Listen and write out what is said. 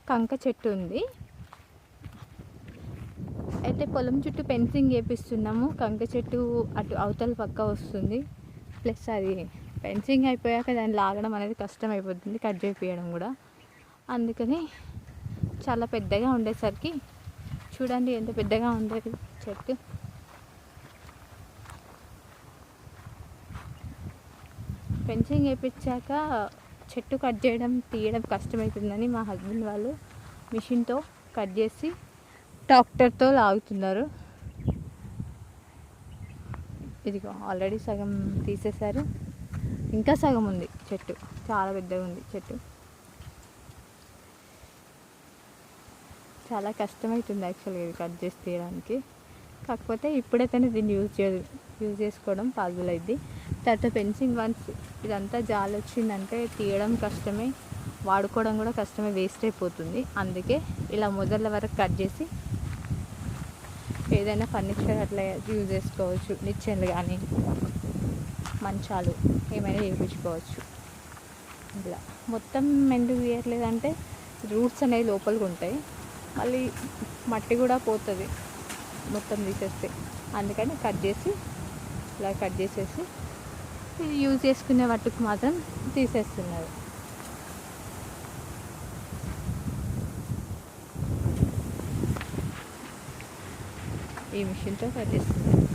కంక చెట్టు ఉంది. అయితే పొలం చుట్టూ ఫెన్సింగ్ వేపిస్తున్నాము. కంక చెట్టు అటు అవతల పక్క వస్తుంది. ప్లస్ అది ఫెన్సింగ్ అయిపోయాక దాన్ని లాగడం అనేది కష్టం అయిపోతుంది, కట్ చేయించడం కూడా. అందుకని చాలా పెద్దగా ఉండేసరికి చూడండి ఎంత పెద్దగా ఉండేది చెట్టు. ఫెన్సింగ్ వేయించాక చెట్టు కట్ చేయడం తీయడం కష్టమవుతుందని మా హస్బెండ్ వాళ్ళు మిషన్తో కట్ చేసి ట్రాక్టర్తో లాగుతున్నారు. ఇదిగో ఆల్రెడీ సగం తీసేశారు, ఇంకా సగం ఉంది చెట్టు. చాలా పెద్దగా ఉంది చెట్టు. చాలా కష్టమవుతుంది యాక్చువల్గా ఇది కట్ చేసి తీయడానికి. కాకపోతే ఇప్పుడైతేనే దీన్ని యూజ్ చేసుకోవడం పాసిబుల్ అయింది. తర్వాత ఫెన్సింగ్ వన్స్ ఇదంతా జాలి వచ్చిందంటే తీయడం కష్టమే, వాడుకోవడం కూడా కష్టమే, వేస్ట్ అయిపోతుంది. అందుకే ఇలా మొదల వరకు కట్ చేసి ఏదైనా ఫర్నిచర్ అట్లా యూజ్ చేసుకోవచ్చు. నిచ్చెనలు కానీ మంచాలు ఏమైనా చేయించుకోవచ్చు. ఇలా మొత్తం ఎందుకు తీయట్లేదంటే రూట్స్ అనేవి లోపలికి ఉంటాయి, మళ్ళీ మట్టి కూడా పోతుంది మొత్తం తీసేస్తే. అందుకని కట్ చేసి ఇలా కట్ చేసేసి ఇది యూజ్ చేసుకునే వాటికి మాత్రం తీసేస్తున్నారు. ఈ మిషన్తో కట్ చేస్తున్నారు.